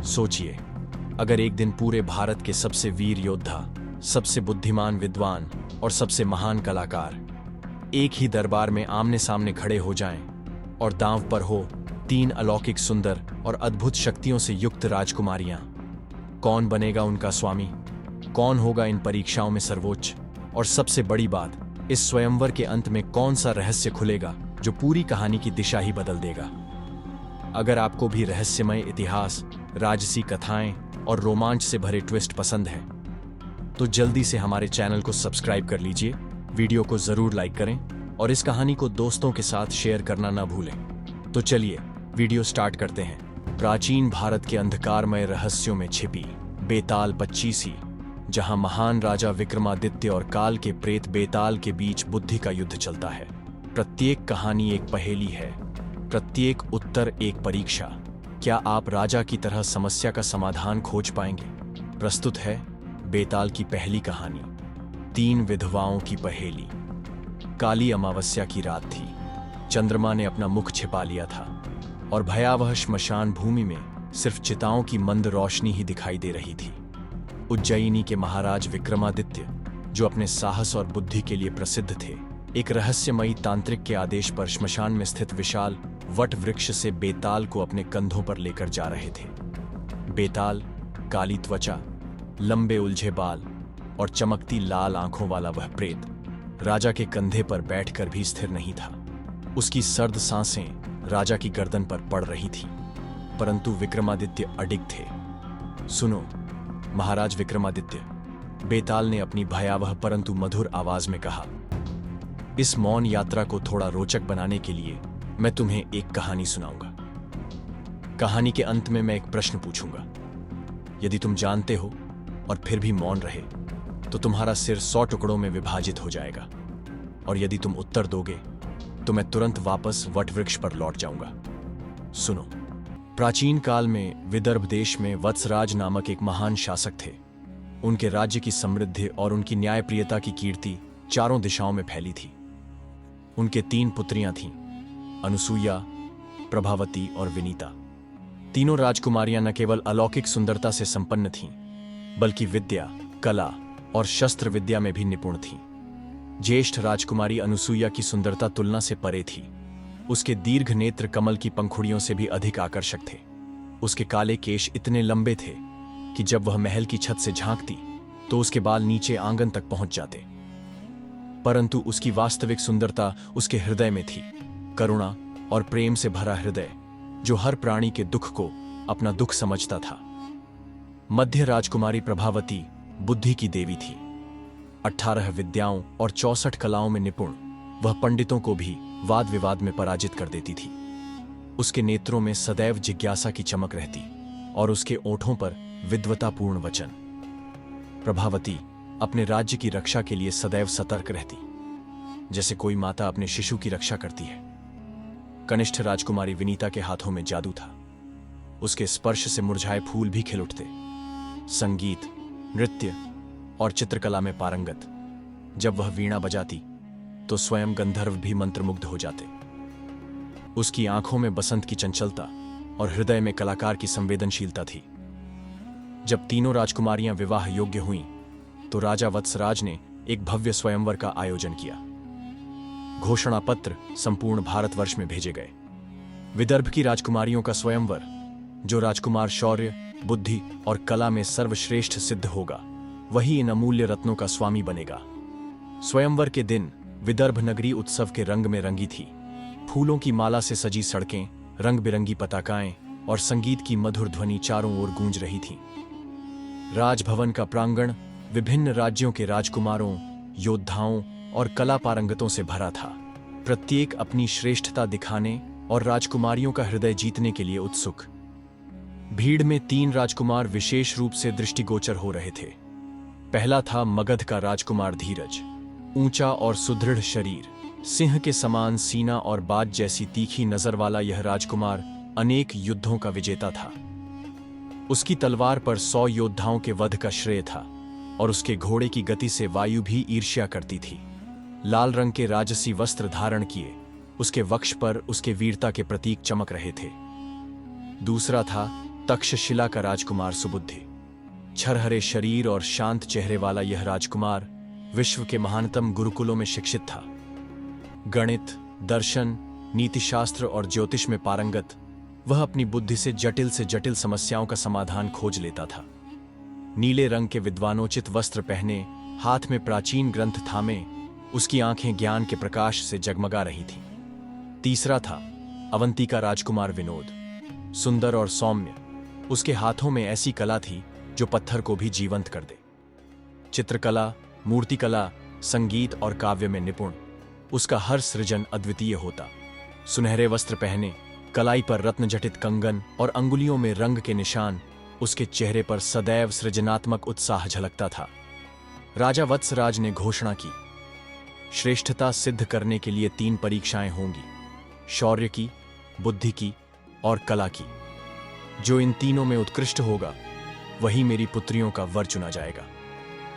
सोचिए, अगर एक दिन पूरे भारत के सबसे वीर योद्धा, सबसे बुद्धिमान विद्वान और सबसे महान कलाकार एक ही दरबार में आमने सामने खड़े हो जाएं और दांव पर हो 3 अलौकिक सुंदर और अद्भुत शक्तियों से युक्त राजकुमारियां, कौन बनेगा उनका स्वामी? कौन होगा इन परीक्षाओं में सर्वोच्च? और सबसे बड़ी बात, इस स्वयंवर के अंत में कौन सा रहस्य खुलेगा जो पूरी कहानी की दिशा ही बदल देगा? अगर आपको भी रहस्यमय इतिहास, राजसी कथाएं और रोमांच से भरे ट्विस्ट पसंद है तो जल्दी से हमारे चैनल को सब्सक्राइब कर लीजिए, वीडियो को जरूर लाइक करें और इस कहानी को दोस्तों के साथ शेयर करना ना भूलें। तो चलिए वीडियो स्टार्ट करते हैं। प्राचीन भारत के अंधकारमय रहस्यों में छिपी बेताल पच्चीसी, जहां महान राजा विक्रमादित्य और काल के प्रेत बेताल के बीच बुद्धि का युद्ध चलता है। प्रत्येक कहानी एक पहेली है, प्रत्येक उत्तर एक परीक्षा। क्या आप राजा की तरह समस्या का समाधान खोज पाएंगे? प्रस्तुत है बेताल की पहली कहानी, 3 विधवाओं की पहेली। काली अमावस्या की रात थी। चंद्रमा ने अपना मुख छिपा लिया था और भयावह श्मशान भूमि में सिर्फ चिताओं की मंद रोशनी ही दिखाई दे रही थी। उज्जयिनी के महाराज विक्रमादित्य, जो अपने साहस और बुद्धि के लिए प्रसिद्ध थे, एक रहस्यमयी तांत्रिक के आदेश पर श्मशान में स्थित विशाल वट वृक्ष से बेताल को अपने कंधों पर लेकर जा रहे थे। बेताल, काली त्वचा, लंबे उलझे बाल और चमकती लाल आंखों वाला वह प्रेत राजा के कंधे पर बैठकर भी स्थिर नहीं था। उसकी सर्द सांसें राजा की गर्दन पर पड़ रही थी, परंतु विक्रमादित्य अडिग थे। सुनो महाराज विक्रमादित्य, बेताल ने अपनी भयावह परंतु मधुर आवाज में कहा। इस मौन यात्रा को थोड़ा रोचक बनाने के लिए मैं तुम्हें एक कहानी सुनाऊंगा। कहानी के अंत में मैं एक प्रश्न पूछूंगा। यदि तुम जानते हो और फिर भी मौन रहे तो तुम्हारा सिर 100 टुकड़ों में विभाजित हो जाएगा, और यदि तुम उत्तर दोगे तो मैं तुरंत वापस वटवृक्ष पर लौट जाऊंगा। सुनो। प्राचीन काल में विदर्भ देश में वत्सराज नामक एक महान शासक थे। उनके राज्य की समृद्धि और उनकी न्यायप्रियता की कीर्ति चारों दिशाओं में फैली थी। उनके 3 पुत्रियां थीं, अनुसूया, प्रभावती और विनीता। तीनों राजकुमारियां न केवल अलौकिक सुंदरता से संपन्न थीं, बल्कि विद्या, कला और शस्त्र विद्या में भी निपुण थीं। ज्येष्ठ राजकुमारी अनुसूया की सुंदरता तुलना से परे थी। उसके दीर्घ नेत्र कमल की पंखुड़ियों से भी अधिक आकर्षक थे। उसके काले केश इतने लंबे थे कि जब वह महल की छत से झांकती तो उसके बाल नीचे आंगन तक पहुंच जाते। परंतु उसकी वास्तविक सुंदरता उसके हृदय में थी, करुणा और प्रेम से भरा हृदय जो हर प्राणी के दुख को अपना दुख समझता था। मध्य राजकुमारी प्रभावती बुद्धि की देवी थी। 18 विद्याओं और 64 कलाओं में निपुण वह पंडितों को भी वाद विवाद में पराजित कर देती थी। उसके नेत्रों में सदैव जिज्ञासा की चमक रहती और उसके ओठों पर विद्वतापूर्ण वचन। प्रभावती अपने राज्य की रक्षा के लिए सदैव सतर्क रहती, जैसे कोई माता अपने शिशु की रक्षा करती है। कनिष्ठ राजकुमारी विनीता के हाथों में जादू था। उसके स्पर्श से मुरझाए फूल भी खिल उठते। संगीत, नृत्य और चित्रकला में पारंगत, जब वह वीणा बजाती तो स्वयं गंधर्व भी मंत्रमुग्ध हो जाते। उसकी आंखों में बसंत की चंचलता और हृदय में कलाकार की संवेदनशीलता थी। जब तीनों राजकुमारियां विवाह योग्य हुईं तो राजा वत्सराज ने एक भव्य स्वयंवर का आयोजन किया। घोषणा पत्र संपूर्ण भारतवर्ष में भेजे गए। विदर्भ की राजकुमारियों का स्वयंवर, जो राजकुमार शौर्य, बुद्धि और कला में सर्वश्रेष्ठ सिद्ध होगा, वही इन अमूल्य रत्नों का स्वामी बनेगा। स्वयंवर के दिन विदर्भ नगरी उत्सव के रंग में रंगी थी। फूलों की माला से सजी सड़कें, रंग बिरंगी पताकाएं और संगीत की मधुर ध्वनि चारों ओर गूंज रही थी। राजभवन का प्रांगण विभिन्न राज्यों के राजकुमारों, योद्धाओं और कला पारंगतों से भरा था, प्रत्येक अपनी श्रेष्ठता दिखाने और राजकुमारियों का हृदय जीतने के लिए उत्सुक। भीड़ में 3 राजकुमार विशेष रूप से दृष्टिगोचर हो रहे थे। पहला था मगध का राजकुमार धीरज। ऊंचा और सुदृढ़ शरीर, सिंह के समान सीना और बाज जैसी तीखी नजर वाला यह राजकुमार अनेक युद्धों का विजेता था। उसकी तलवार पर 100 योद्धाओं के वध का श्रेय था और उसके घोड़े की गति से वायु भी ईर्ष्या करती थी। लाल रंग के राजसी वस्त्र धारण किए उसके वक्ष पर उसके वीरता के प्रतीक चमक रहे थे। दूसरा था तक्षशिला का राजकुमार सुबुद्धि। छरहरे शरीर और शांत चेहरे वाला यह राजकुमार विश्व के महानतम गुरुकुलों में शिक्षित था। गणित, दर्शन, नीतिशास्त्र और ज्योतिष में पारंगत, वह अपनी बुद्धि से जटिल समस्याओं का समाधान खोज लेता था। नीले रंग के विद्वानोचित वस्त्र पहने, हाथ में प्राचीन ग्रंथ थामे, उसकी आंखें ज्ञान के प्रकाश से जगमगा रही थीं। तीसरा था अवंती का राजकुमार विनोद। सुंदर और सौम्य, उसके हाथों में ऐसी कला थी जो पत्थर को भी जीवंत कर दे। चित्रकला, मूर्तिकला, संगीत और काव्य में निपुण, उसका हर सृजन अद्वितीय होता। सुनहरे वस्त्र पहने, कलाई पर रत्नजटित कंगन और अंगुलियों में रंग के निशान, उसके चेहरे पर सदैव सृजनात्मक उत्साह झलकता था। राजा वत्सराज ने घोषणा की, श्रेष्ठता सिद्ध करने के लिए 3 परीक्षाएं होंगी, शौर्य की, बुद्धि की और कला की। जो इन तीनों में उत्कृष्ट होगा वही मेरी पुत्रियों का वर चुना जाएगा।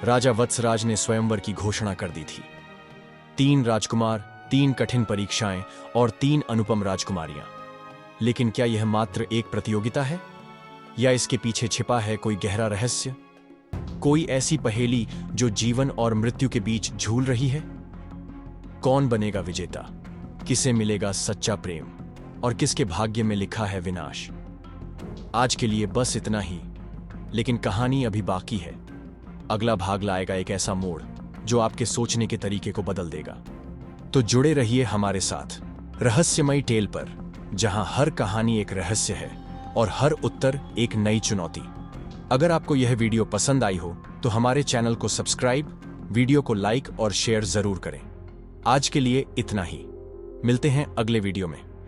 राजा वत्सराज ने स्वयंवर की घोषणा कर दी थी। 3 राजकुमार, 3 कठिन परीक्षाएं और 3 अनुपम राजकुमारियां। लेकिन क्या यह मात्र एक प्रतियोगिता है, या इसके पीछे छिपा है कोई गहरा रहस्य, कोई ऐसी पहेली जो जीवन और मृत्यु के बीच झूल रही है? कौन बनेगा विजेता? किसे मिलेगा सच्चा प्रेम और किसके भाग्य में लिखा है विनाश? आज के लिए बस इतना ही, लेकिन कहानी अभी बाकी है। अगला भाग लाएगा एक ऐसा मोड़ जो आपके सोचने के तरीके को बदल देगा। तो जुड़े रहिए हमारे साथ रहस्यमयी टेल पर, जहां हर कहानी एक रहस्य है और हर उत्तर एक नई चुनौती। अगर आपको यह वीडियो पसंद आई हो तो हमारे चैनल को सब्सक्राइब, वीडियो को लाइक और शेयर जरूर करें। आज के लिए इतना ही, मिलते हैं अगले वीडियो में।